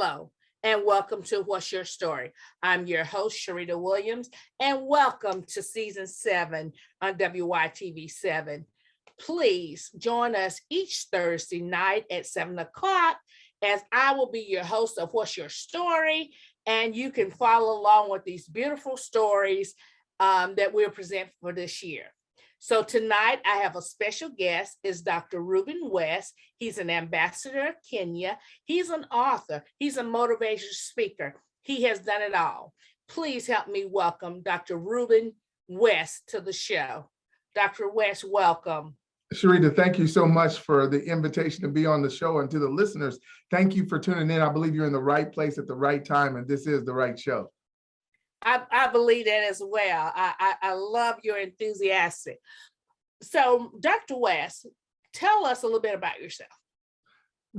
Hello, and welcome to What's Your Story? I'm your host, Sharita Williams, and welcome to Season 7 on WYTV7. Please join us each Thursday night at 7 o'clock as I will be your host of What's Your Story, and you can follow along with these beautiful stories that we'll present for this year. So tonight I have a special guest, is Dr. Ruben West. He's an ambassador of Kenya. He's an author. He's a motivational speaker. He has done it all. Please help me welcome Dr. Ruben West to the show. Dr. West, welcome. Sharita, thank you so much for the invitation to be on the show, and to the listeners, thank you for tuning in. I believe you're in the right place at the right time, and this is the right show. I believe that as well. I love your enthusiasm. So, Dr. West, tell us a little bit about yourself.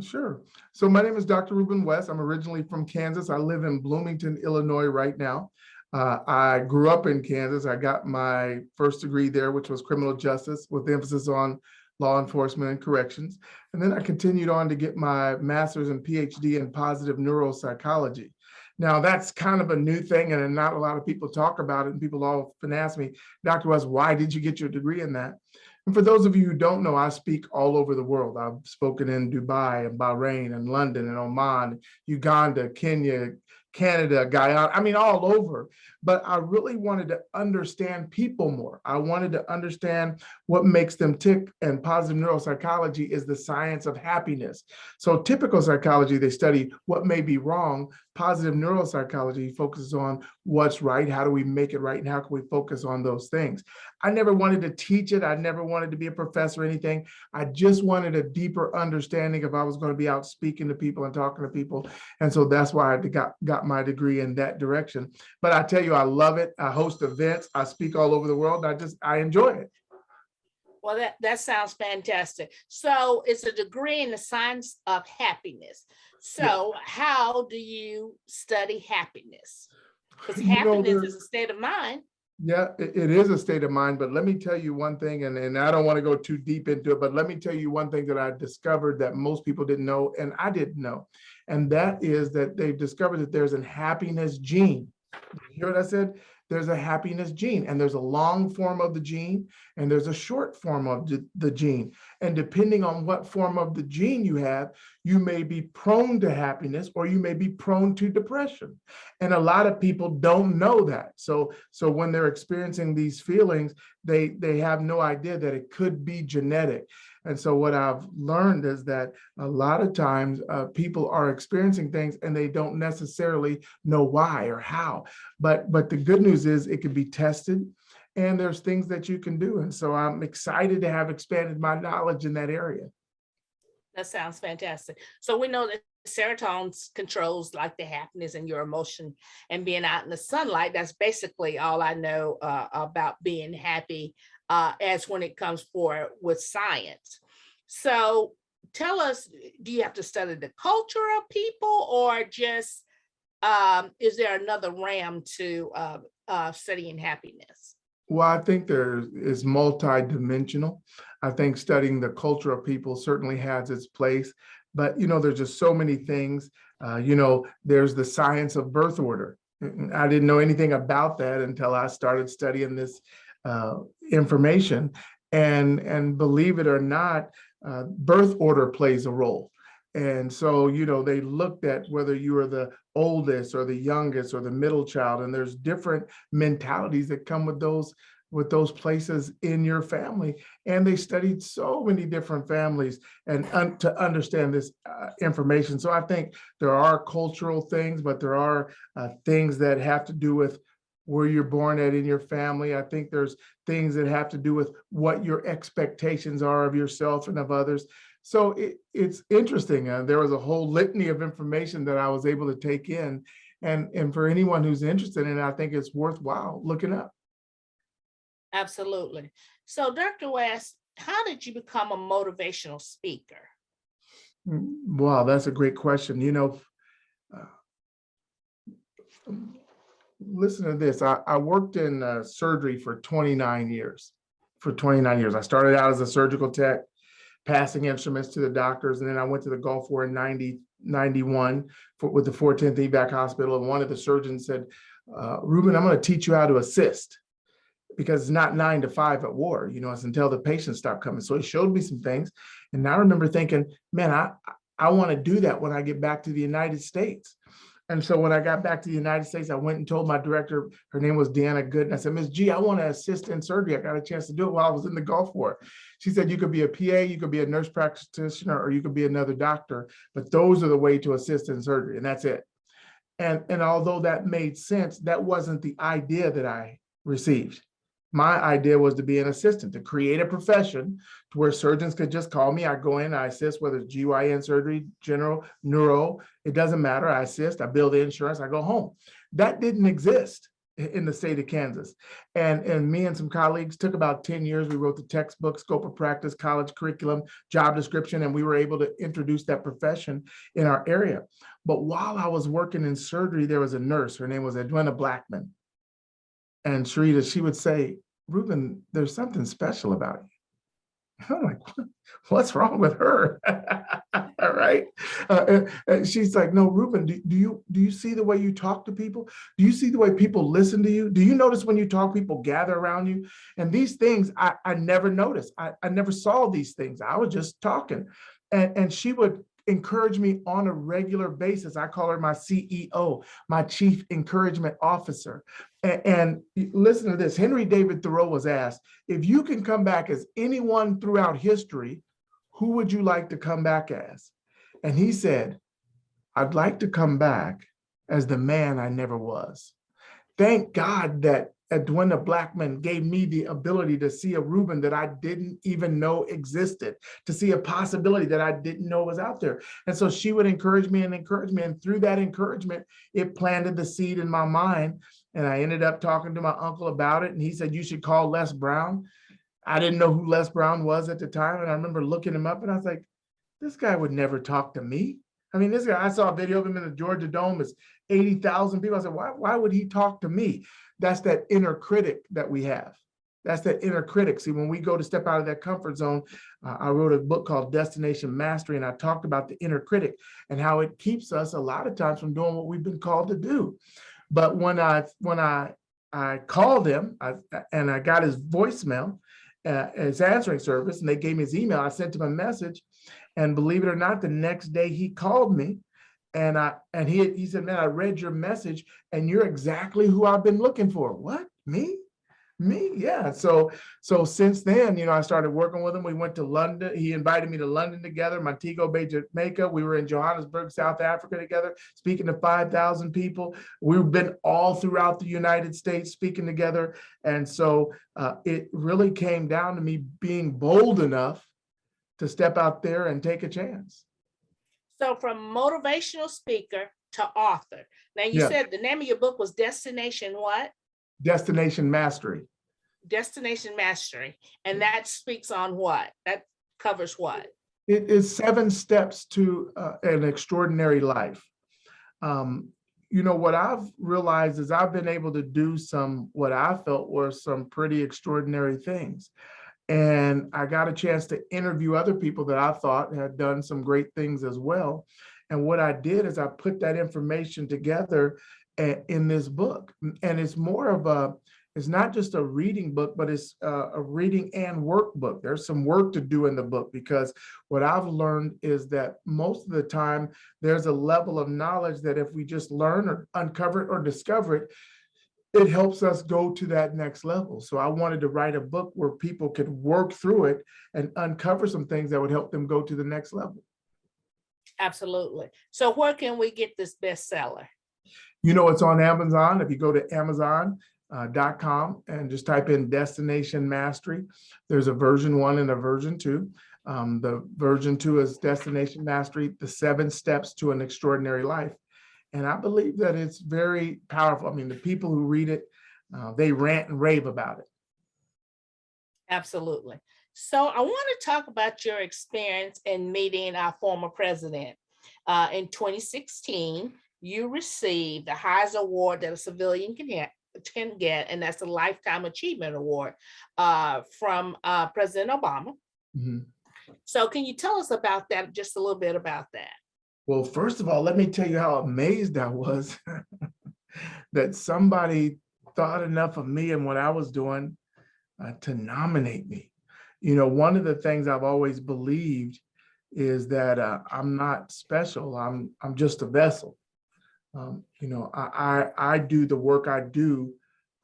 Sure. So my name is Dr. Ruben West. I'm originally from Kansas. I live in Bloomington, Illinois right now. I grew up in Kansas. I got my first degree there, which was criminal justice with emphasis on law enforcement and corrections. And then I continued on to get my master's and PhD in positive neuropsychology. Now, that's kind of a new thing, and not a lot of people talk about it, and people often ask me, Dr. West, why did you get your degree in that? And for those of you who don't know, I speak all over the world. I've spoken in Dubai and Bahrain and London and Oman, Uganda, Kenya, Canada, Guyana, I mean, all over. But I really wanted to understand people more. I wanted to understand what makes them tick, and positive neuropsychology is the science of happiness. So typical psychology, they study what may be wrong. Positive neuropsychology focuses on what's right, how do we make it right, and how can we focus on those things. I never wanted to teach it. I never wanted to be a professor or anything. I just wanted a deeper understanding if I was going to be out speaking to people and talking to people. And so that's why I got my degree in that direction. But I tell you, I love it. I host events. I speak all over the world. I enjoy it. Well, that sounds fantastic. So it's a degree in the science of happiness. So how do you study happiness? Because happiness is a state of mind. Yeah, it is a state of mind, but let me tell you one thing, and I don't want to go too deep into it, but let me tell you one thing that I discovered that most people didn't know, and I didn't know, and that is that they've discovered that there's a happiness gene. You hear what I said? There's a happiness gene, and there's a long form of the gene, and there's a short form of the gene. And depending on what form of the gene you have, you may be prone to happiness or you may be prone to depression. And a lot of people don't know that. So when they're experiencing these feelings, they have no idea that it could be genetic. And so what I've learned is that a lot of times people are experiencing things and they don't necessarily know why or how. But the good news is it can be tested, and there's things that you can do. And so I'm excited to have expanded my knowledge in that area. That sounds fantastic. So we know that serotonin controls like the happiness and your emotion and being out in the sunlight. That's basically all I know about being happy as when it comes forward with science. So tell us, do you have to study the culture of people, or just is there another realm to studying happiness? Well, I think there is multidimensional. I think studying the culture of people certainly has its place, but there's just so many things. There's the science of birth order. I didn't know anything about that until I started studying this information, and believe it or not, birth order plays a role. And so, they looked at whether you are the oldest or the youngest or the middle child, and there's different mentalities that come with those places in your family. And they studied so many different families and to understand this information. So I think there are cultural things, but there are things that have to do with where you're born at in your family. I think there's things that have to do with what your expectations are of yourself and of others. So it's interesting. There was a whole litany of information that I was able to take in. And for anyone who's interested in it, I think it's worthwhile looking up. Absolutely. So Dr. West, how did you become a motivational speaker? Wow, that's a great question. Listen to this. I worked in surgery for 29 years. I started out as a surgical tech, passing instruments to the doctors. And then I went to the Gulf War in 91 with the 410th Evac Hospital. And one of the surgeons said, Ruben, I'm going to teach you how to assist, because it's not 9 to 5 at war, it's until the patients stop coming. So he showed me some things. And I remember thinking, man, I want to do that when I get back to the United States. And so when I got back to the United States, I went and told my director, her name was Deanna Gooden. I said, Ms. G, I want to assist in surgery. I got a chance to do it while I was in the Gulf War. She said, you could be a PA, you could be a nurse practitioner, or you could be another doctor, but those are the way to assist in surgery, and that's it. And although that made sense, that wasn't the idea that I received. My idea was to be an assistant, to create a profession to where surgeons could just call me. I go in, I assist, whether it's GYN surgery, general, neuro, it doesn't matter. I assist, I bill the insurance, I go home. That didn't exist in the state of Kansas. And me and some colleagues took about 10 years. We wrote the textbook, scope of practice, college curriculum, job description, and we were able to introduce that profession in our area. But while I was working in surgery, there was a nurse. Her name was Edwina Blackman. And Sharita, she would say, Ruben, there's something special about you. I'm like, what's wrong with her? All right. She's like, no, Ruben, do you see the way you talk to people? Do you see the way people listen to you? Do you notice when you talk, people gather around you? And these things, I never noticed. I never saw these things. I was just talking. And she would encourage me on a regular basis. I call her my CEO, my Chief Encouragement Officer. And listen to this. Henry David Thoreau was asked, if you can come back as anyone throughout history, who would you like to come back as? And he said, I'd like to come back as the man I never was. Thank God that Edwina Blackman gave me the ability to see a Ruben that I didn't even know existed, to see a possibility that I didn't know was out there. And so she would encourage me. And through that encouragement, it planted the seed in my mind. And I ended up talking to my uncle about it. And he said, you should call Les Brown. I didn't know who Les Brown was at the time. And I remember looking him up and I was like, this guy would never talk to me. I mean, this guy, I saw a video of him in the Georgia Dome. It's 80,000 people. I said, why would he talk to me? That's that inner critic that we have. That's that inner critic. See, when we go to step out of that comfort zone, I wrote a book called Destination Mastery, and I talked about the inner critic and how it keeps us a lot of times from doing what we've been called to do. But when I called him and I got his voicemail, his answering service, and they gave me his email, I sent him a message. And believe it or not, the next day he called me and he said, man, I read your message and you're exactly who I've been looking for. What? Me? Yeah. So since then, I started working with him. We went to London. He invited me to London together, Montego Bay, Jamaica. We were in Johannesburg, South Africa together, speaking to 5,000 people. We've been all throughout the United States speaking together. And so it really came down to me being bold enough to step out there and take a chance. So from motivational speaker to author. Now you said the name of your book was Destination what? Destination Mastery. Destination Mastery. And that speaks on what? That covers what? It is 7 steps to an extraordinary life. What I've realized is I've been able to do what I felt were some pretty extraordinary things. And I got a chance to interview other people that I thought had done some great things as well. And what I did is I put that information together in this book. And it's it's not just a reading book, but it's a reading and workbook. There's some work to do in the book, because what I've learned is that most of the time there's a level of knowledge that if we just learn or uncover it or discover it, it helps us go to that next level. So I wanted to write a book where people could work through it and uncover some things that would help them go to the next level. Absolutely. So where can we get this bestseller? It's on Amazon. If you go to Amazon.com and just type in Destination Mastery, there's a version 1 and a version 2. The version 2 is Destination Mastery, the 7 steps to an extraordinary life. And I believe that it's very powerful. I mean, the people who read it, they rant and rave about it. Absolutely. So I want to talk about your experience in meeting our former president. In 2016, you received the highest award that a civilian can get, and that's the Lifetime Achievement Award from President Obama. Mm-hmm. So can you tell us about that, just a little bit about that? Well, first of all, let me tell you how amazed I was that somebody thought enough of me and what I was doing to nominate me. One of the things I've always believed is that I'm not special. I'm just a vessel. I do the work I do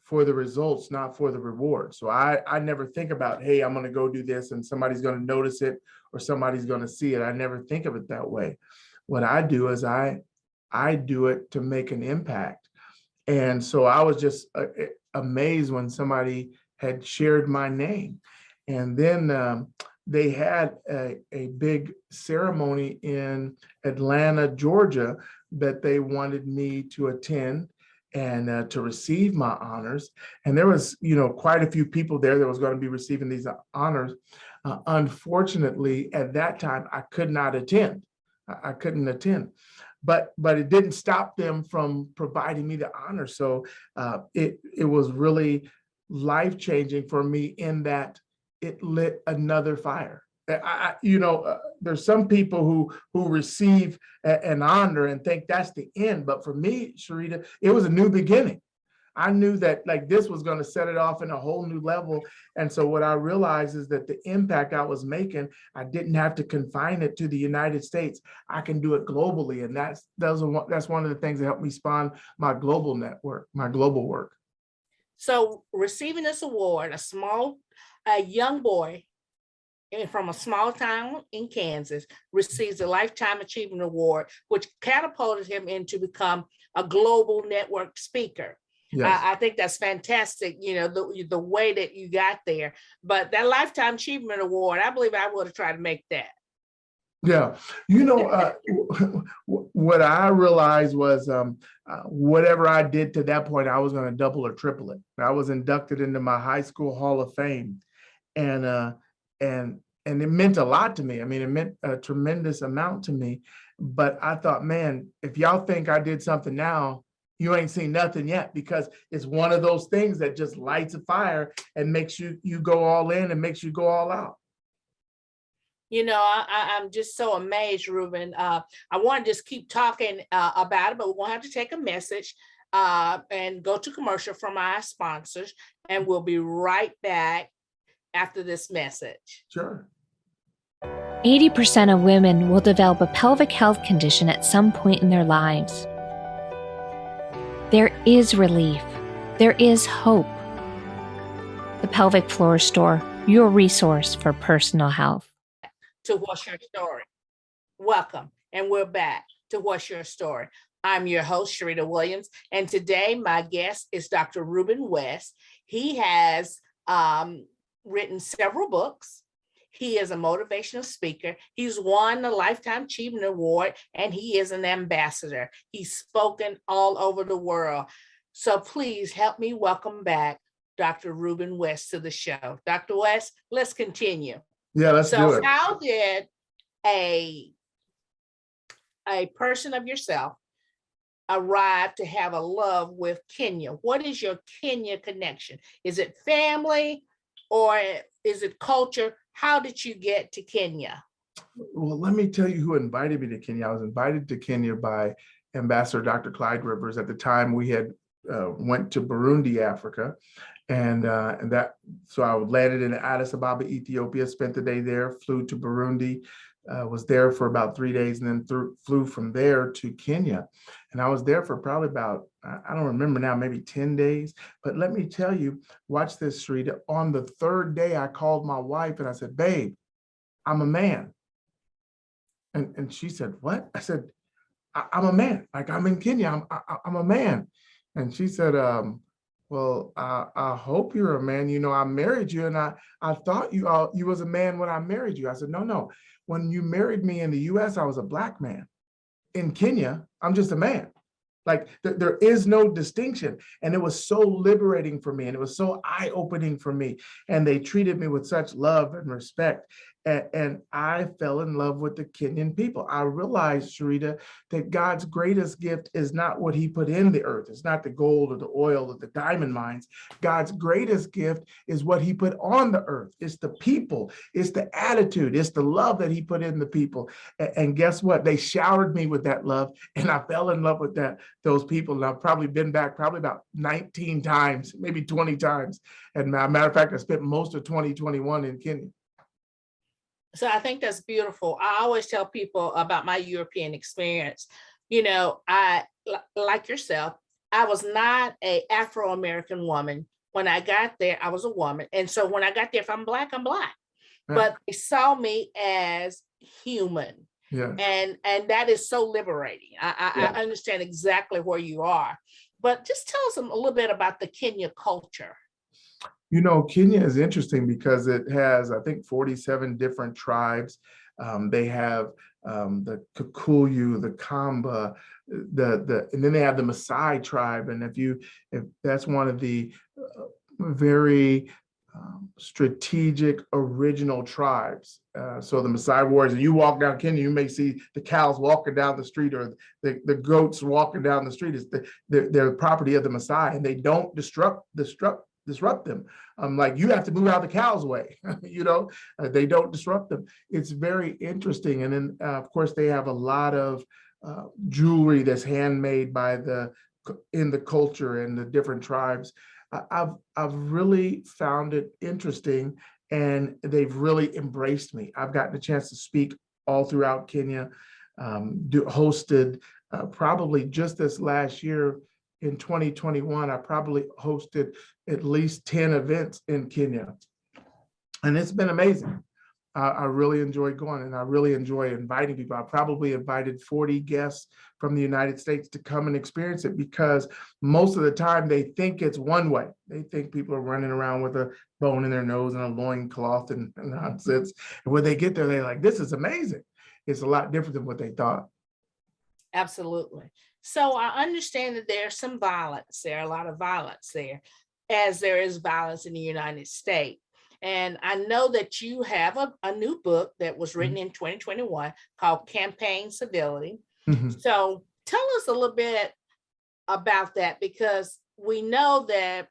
for the results, not for the reward. So I never think about, hey, I'm going to go do this and somebody's going to notice it or somebody's going to see it. I never think of it that way. What I do is I do it to make an impact. And so I was just amazed when somebody had shared my name. And then they had a big ceremony in Atlanta, Georgia, that they wanted me to attend and to receive my honors. And there was, quite a few people there that was going to be receiving these honors. Unfortunately, at that time, I could not attend. I couldn't attend. But it didn't stop them from providing me the honor. So it was really life-changing for me in that it lit another fire. There's some people who receive an honor and think that's the end. But for me, Sharita, it was a new beginning. I knew that like this was going to set it off in a whole new level. And so what I realized is that the impact I was making, I didn't have to confine it to the United States. I can do it globally. And that's one of the things that helped me spawn my global network, my global work. So receiving this award, a young boy from a small town in Kansas receives a Lifetime Achievement Award, which catapulted him into become a global network speaker. Yes. I think that's fantastic, the way that you got there. But that Lifetime Achievement Award, I believe I would have tried to make that. Yeah. What I realized was whatever I did to that point, I was going to double or triple it. I was inducted into my high school Hall of Fame. And it meant a lot to me. I mean, it meant a tremendous amount to me. But I thought, man, if y'all think I did something now, you ain't seen nothing yet, because it's one of those things that just lights a fire and makes you go all in and makes you go all out. I'm just so amazed, Ruben. I want to just keep talking about it, but we're going to have to take a message and go to commercial from our sponsors, and we'll be right back after this message. Sure. 80% of women will develop a pelvic health condition at some point in their lives. There is relief. There is hope. The Pelvic Floor Store, your resource for personal health. To What's Your Story? Welcome, and we're back to What's Your Story? I'm your host, Sharita Williams, and today my guest is Dr. Ruben West. He has written several books. He is a motivational speaker. He's won the Lifetime Achievement Award, and he is an ambassador. He's spoken all over the world. So please help me welcome back Dr. Ruben West to the show. Dr. West, let's continue. Yeah, let's do it. So how did a person of yourself arrive to have a love with Kenya? What is your Kenya connection? Is it family or is it culture? How did you get to Kenya? Well, let me tell you who invited me to Kenya. I was invited to Kenya by Ambassador Dr. Clyde Rivers. At the time, we had went to Burundi, Africa, so I landed in Addis Ababa, Ethiopia, spent the day there, flew to Burundi, was there for about 3 days, and then flew from there to Kenya. And I was there for probably about, I don't remember now, maybe 10 days. But let me tell you, watch this, Sharita. On the third day, I called my wife and I said, babe, I'm a man. And she said, what? I said, I'm a man. Like, I'm in Kenya. I'm a man. And she said, well, I hope you're a man. I married you, and I thought you was a man when I married you. I said, no. When you married me in the US, I was a Black man. In Kenya, I'm just a man. Like there is no distinction. And it was so liberating for me. And it was so eye-opening for me. And they treated me with such love and respect. And I fell in love with the Kenyan people. I realized, Sharita, that God's greatest gift is not what he put in the earth. It's not the gold or the oil or the diamond mines. God's greatest gift is what he put on the earth. It's the people. It's the attitude. It's the love that he put in the people. And guess what? They showered me with that love, and I fell in love with those people. And I've probably been back probably about 19 times, maybe 20 times. And matter of fact, I spent most of 2021 in Kenya. So I think that's beautiful. I always tell people about my European experience. I, like yourself, I was not an Afro-American woman. When I got there, I was a woman. And so when I got there, if I'm Black, I'm Black. Yeah. But they saw me as human. Yeah. And that is so liberating. I understand exactly where you are. But just tell us a little bit about the Kenya culture. Kenya is interesting because it has, I think, 47 different tribes. They have the Kikuyu, the Kamba, and then they have the Maasai tribe. And if that's one of the very strategic original tribes. So the Maasai warriors, and you walk down Kenya, you may see the cows walking down the street or the goats walking down the street. It's they're property of the Maasai, and they don't disrupt them. Like you have to move out of the cow's way, they don't disrupt them. It's very interesting. And then of course they have a lot of jewelry that's handmade in the culture and the different tribes. I've really found it interesting, and they've really embraced me. I've gotten a chance to speak all throughout Kenya, hosted probably just this last year. In 2021, I probably hosted at least 10 events in Kenya. And it's been amazing. I really enjoy going, and I really enjoy inviting people. I probably invited 40 guests from the United States to come and experience it, because most of the time they think it's one way. They think people are running around with a bone in their nose and a loincloth and nonsense. And when they get there, they're like, this is amazing. It's a lot different than what they thought. Absolutely. So I understand that there's some violence there, a lot of violence there, as there is violence in the United States. And I know that you have a new book that was written in 2021 called Campaign Civility. Mm-hmm. So tell us a little bit about that, because we know that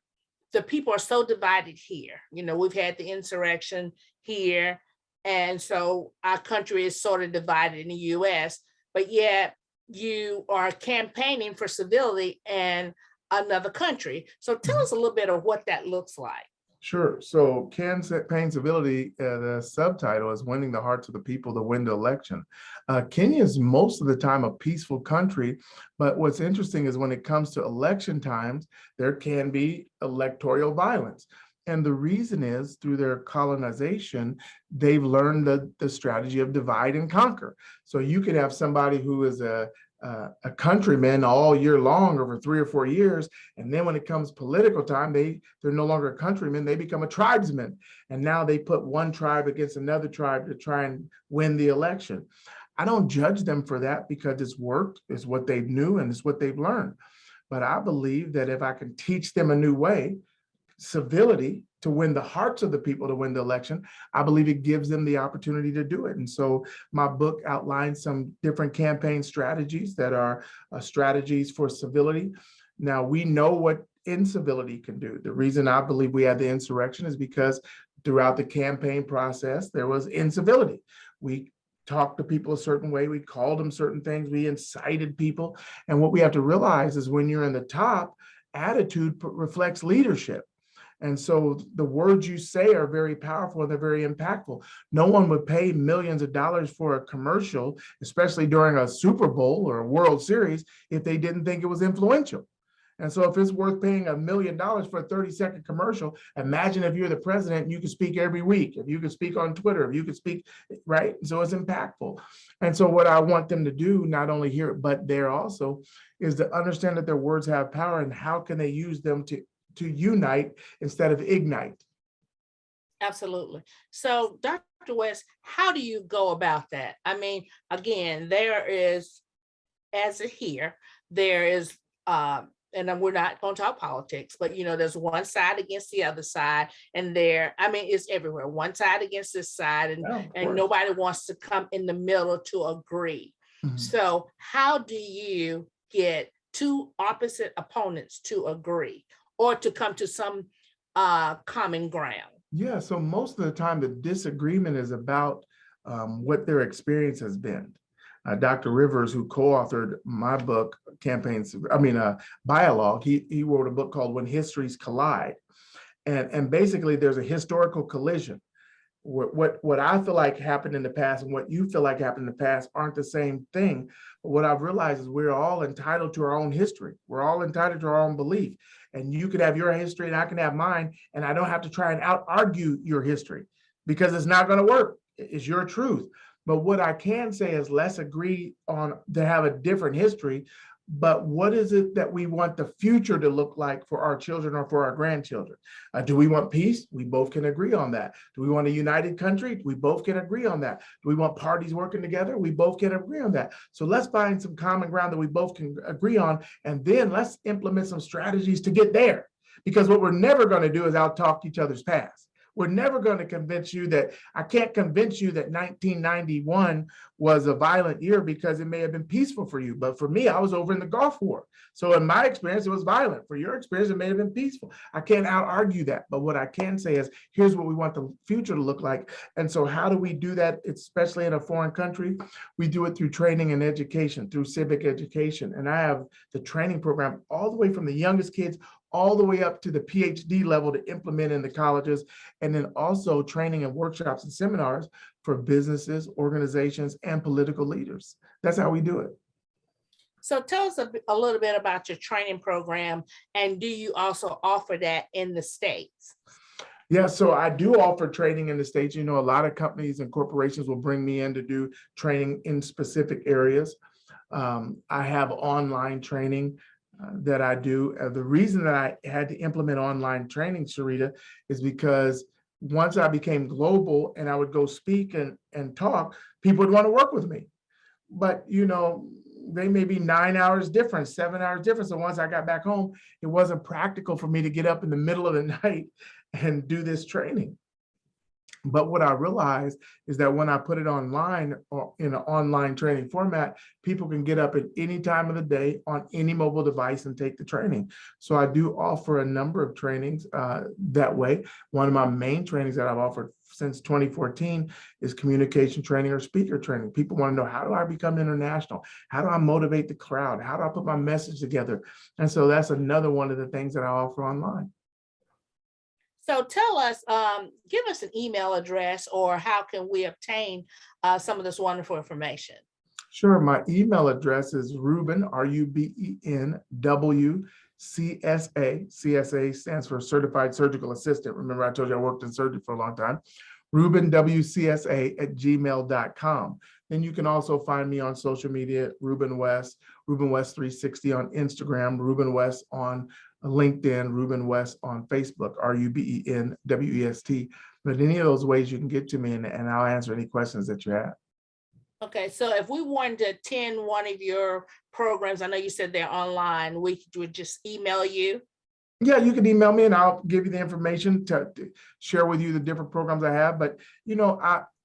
the people are so divided here. We've had the insurrection here. And so our country is sort of divided in the US, but yet you are campaigning for civility in another country. So tell us a little bit of what that looks like. Sure. So Campaign Civility, the subtitle is Winning the Hearts of the People to Win the Election. Kenya is most of the time a peaceful country, but what's interesting is when it comes to election times, there can be electoral violence. And the reason is, through their colonization, they've learned the strategy of divide and conquer. So you could have somebody who is a countryman all year long over 3 or 4 years, and then when it comes political time, they're no longer a countryman, they become a tribesman. And now they put one tribe against another tribe to try and win the election. I don't judge them for that, because it's worked, it's what they knew, and it's what they've learned. But I believe that if I can teach them a new way, civility, to win the hearts of the people to win the election, I believe it gives them the opportunity to do it. And so my book outlines some different campaign strategies that are strategies for civility. Now, we know what incivility can do. The reason I believe we had the insurrection is because throughout the campaign process, there was incivility. We talked to people a certain way, we called them certain things, we incited people. And what we have to realize is when you're in the top, attitude reflects leadership. And so the words you say are very powerful and they're very impactful. No one would pay millions of dollars for a commercial, especially during a Super Bowl or a World Series, if they didn't think it was influential. And so if it's worth paying $1 million for a 30-second commercial, imagine if you're the president and you could speak every week, if you could speak on Twitter, if you could speak, right? So it's impactful. And so what I want them to do, not only here, but there also, is to understand that their words have power, and how can they use them to unite instead of ignite. Absolutely. So Dr. West, how do you go about that? I mean, again, there is, as here, there is and then we're not going to talk politics, but there's one side against the other side, and it's everywhere. One side against this side, and nobody wants to come in the middle to agree. Mm-hmm. So how do you get two opposite opponents to agree or to come to some common ground? Yeah, so most of the time the disagreement is about what their experience has been. Dr. Rivers, who co-authored my book, Biologue, he wrote a book called When Histories Collide. And basically there's a historical collision. What I feel like happened in the past and what you feel like happened in the past aren't the same thing. But what I've realized is we're all entitled to our own history. We're all entitled to our own belief. And you could have your history and I can have mine, and I don't have to try and out-argue your history because it's not going to work. It's your truth. But what I can say is let's agree on to have a different history, but what is it that we want the future to look like for our children or for our grandchildren? Do we want peace? We both can agree on that. Do we want a united country? We both can agree on that. Do we want parties working together? We both can agree on that. So let's find some common ground that we both can agree on, and then let's implement some strategies to get there. Because what we're never going to do is out-talk each other's past. We're never going to convince you that, I can't convince you that 1991 was a violent year because it may have been peaceful for you. But for me, I was over in the Gulf War. So in my experience, it was violent. For your experience, it may have been peaceful. I can't out-argue that. But what I can say is, here's what we want the future to look like. And so how do we do that, especially in a foreign country? We do it through training and education, through civic education. And I have the training program all the way from the youngest kids all the way up to the PhD level to implement in the colleges, and then also training and workshops and seminars for businesses, organizations, and political leaders. That's how we do it. So tell us a little bit about your training program, and do you also offer that in the States? Yeah, so I do offer training in the States. A lot of companies and corporations will bring me in to do training in specific areas. I have online training that I do. The reason that I had to implement online training, Sharita, is because once I became global and I would go speak and talk, people would want to work with me. But, they may be 9 hours difference, 7 hours difference. So once I got back home, it wasn't practical for me to get up in the middle of the night and do this training. But what I realized is that when I put it online or in an online training format, people can get up at any time of the day on any mobile device and take the training. So I do offer a number of trainings that way. One of my main trainings that I've offered since 2014 is communication training or speaker training. People want to know, how do I become international? How do I motivate the crowd? How do I put my message together? And so that's another one of the things that I offer online. So tell us, give us an email address, or how can we obtain some of this wonderful information? Sure. My email address is Ruben, RUBEN, WCSA. CSA stands for Certified Surgical Assistant. Remember, I told you I worked in surgery for a long time. RubenWCSA@gmail.com. Then you can also find me on social media, Ruben West, Ruben West 360 on Instagram, Ruben West on LinkedIn, Ruben West on Facebook, RUBEN WEST. But any of those ways you can get to me, and I'll answer any questions that you have. Okay, so if we wanted to attend one of your programs, I know you said they're online, we would just email you? Yeah, you can email me and I'll give you the information to share with you the different programs I have. But,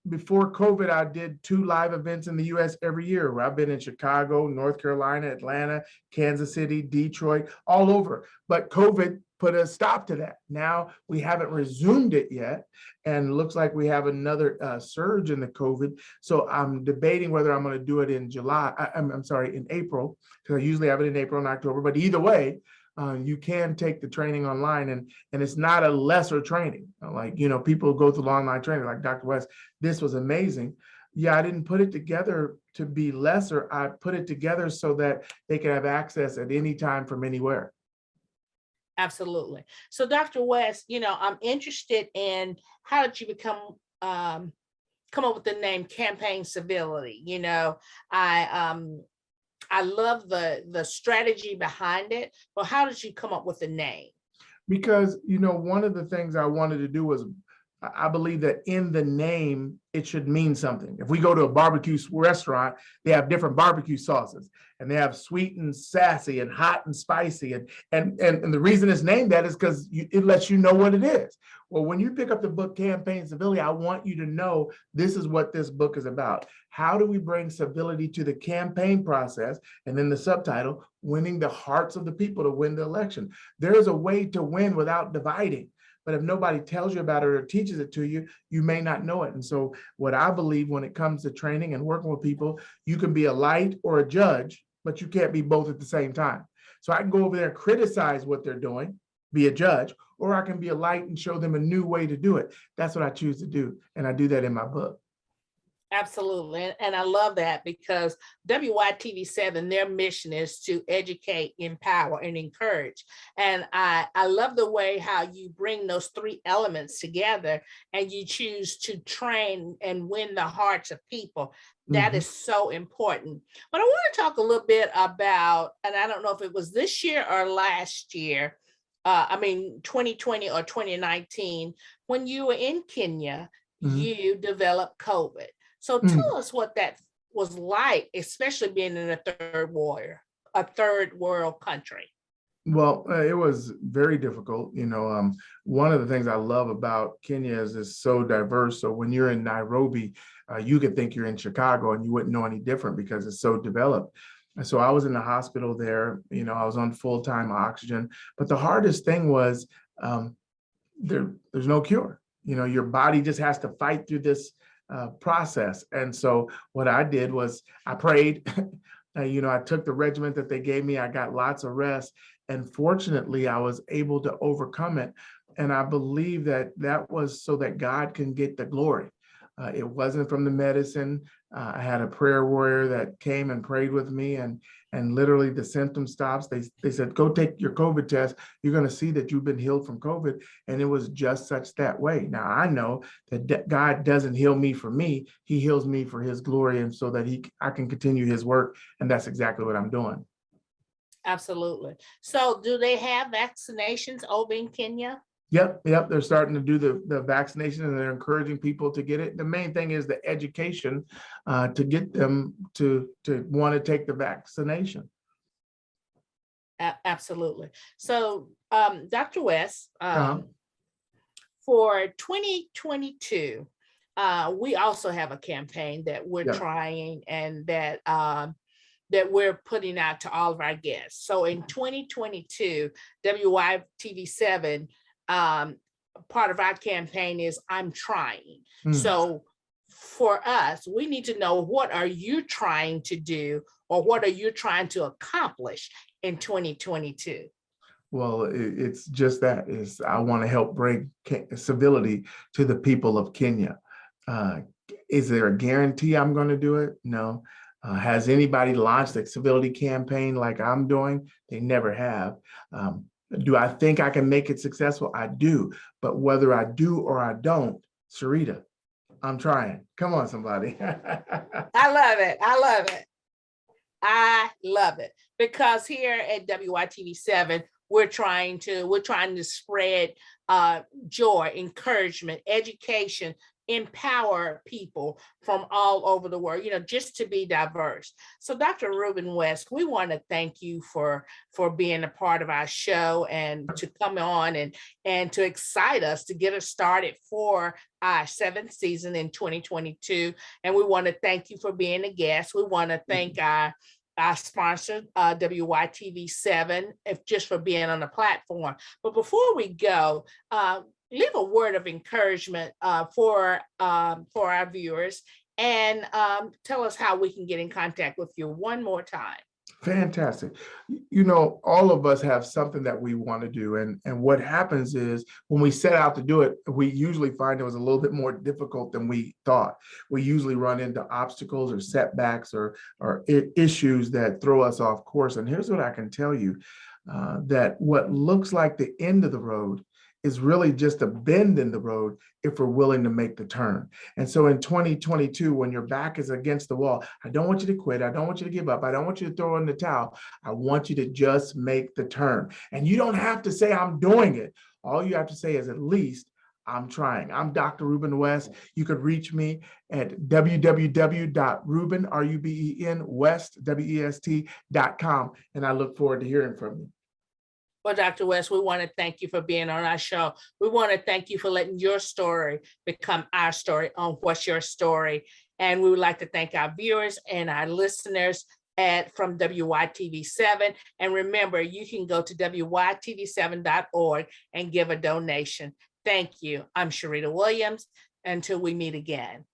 before COVID, I did 2 live events in the US every year. I've been in Chicago, North Carolina, Atlanta, Kansas City, Detroit, all over. But COVID put a stop to that. Now we haven't resumed it yet. And looks like we have another surge in the COVID. So I'm debating whether I'm going to do it in in April, because I usually have it in April and October. But either way, you can take the training online, and it's not a lesser training. People go through online training like Dr. West. This was amazing. Yeah, I didn't put it together to be lesser. I put it together so that they can have access at any time from anywhere. Absolutely. So Dr. West, I'm interested in, how did you come up with the name Campaign Civility? I love the strategy behind it, but how did you come up with the name? Because, one of the things I wanted to do was I believe that in the name, it should mean something. If we go to a barbecue restaurant, they have different barbecue sauces, and they have sweet and sassy and hot and spicy. And the reason it's named that is because it lets you know what it is. Well, when you pick up the book Campaign Civility, I want you to know this is what this book is about. How do we bring civility to the campaign process? And then the subtitle, winning the hearts of the people to win the election. There is a way to win without dividing. But if nobody tells you about it or teaches it to you, you may not know it. And so what I believe when it comes to training and working with people, you can be a light or a judge, but you can't be both at the same time. So I can go over there and criticize what they're doing, be a judge, or I can be a light and show them a new way to do it. That's what I choose to do. And I do that in my book. Absolutely. And I love that because WYTV7, their mission is to educate, empower, and encourage. And I love the way how you bring those three elements together and you choose to train and win the hearts of people. That is so important. But I want to talk a little bit about, and I don't know if it was this year or last year, 2020 or 2019, when you were in Kenya, you developed COVID. So tell us what that was like, especially being in a third world country. Well, it was very difficult. One of the things I love about Kenya is it's so diverse. So when you're in Nairobi, you could think you're in Chicago and you wouldn't know any different because it's so developed. And so I was in the hospital there, I was on full-time oxygen, but the hardest thing was there's no cure. Your body just has to fight through this process. And so what I did was I prayed, I took the regimen that they gave me. I got lots of rest. And fortunately, I was able to overcome it. And I believe that was so that God can get the glory. It wasn't from the medicine. I had a prayer warrior that came and prayed with me, and literally the symptom stops. They said, go take your COVID test. You're going to see that you've been healed from COVID. And it was just such that way. Now, I know that God doesn't heal me for me. He heals me for his glory and so that I can continue his work. And that's exactly what I'm doing. Absolutely. So do they have vaccinations over in Kenya? Yep. They're starting to do the vaccination and they're encouraging people to get it. The main thing is the education to get them to want to take the vaccination. Absolutely. So, Dr. West, for 2022, we also have a campaign that we're trying and that we're putting out to all of our guests. So in 2022, WYTV7, part of our campaign is I'm trying. So for us, we need to know, what are you trying to do or what are you trying to accomplish in 2022? Well, it's just that is I want to help bring civility to the people of Kenya. Is there a guarantee I'm going to do it? No. Has anybody launched a civility campaign like I'm doing? They never have. Do I think I can make it successful? I do. But whether I do or I don't, Sarita, I'm trying. Come on, somebody. I love it. I love it. Because here at WYTV7, we're trying to spread joy, encouragement, education, empower people from all over the world, just to be diverse. So Dr. Ruben West, we want to thank you for being a part of our show and to come on and to excite us, to get us started for our 7th season in 2022. And we want to thank you for being a guest. We want to thank our sponsor, WYTV7, just for being on the platform. But before we go, leave a word of encouragement for our viewers and tell us how we can get in contact with you one more time. Fantastic. All of us have something that we want to do. And what happens is when we set out to do it, we usually find it was a little bit more difficult than we thought. We usually run into obstacles or setbacks or issues that throw us off course. And here's what I can tell you, that what looks like the end of the road is really just a bend in the road if we're willing to make the turn. And so in 2022, when your back is against the wall, I don't want you to quit. I don't want you to give up. I don't want you to throw in the towel. I want you to just make the turn. And you don't have to say, I'm doing it. All you have to say is, at least I'm trying. I'm Dr. Ruben West. You could reach me at www.ruben, R-U-B-E-N, West, W-E-S-T.com. And I look forward to hearing from you. Well, Dr. West, we want to thank you for being on our show. We want to thank you for letting your story become our story on What's Your Story. And we would like to thank our viewers and our listeners from WYTV7. And remember, you can go to WYTV7.org and give a donation. Thank you. I'm Sharita Williams. Until we meet again.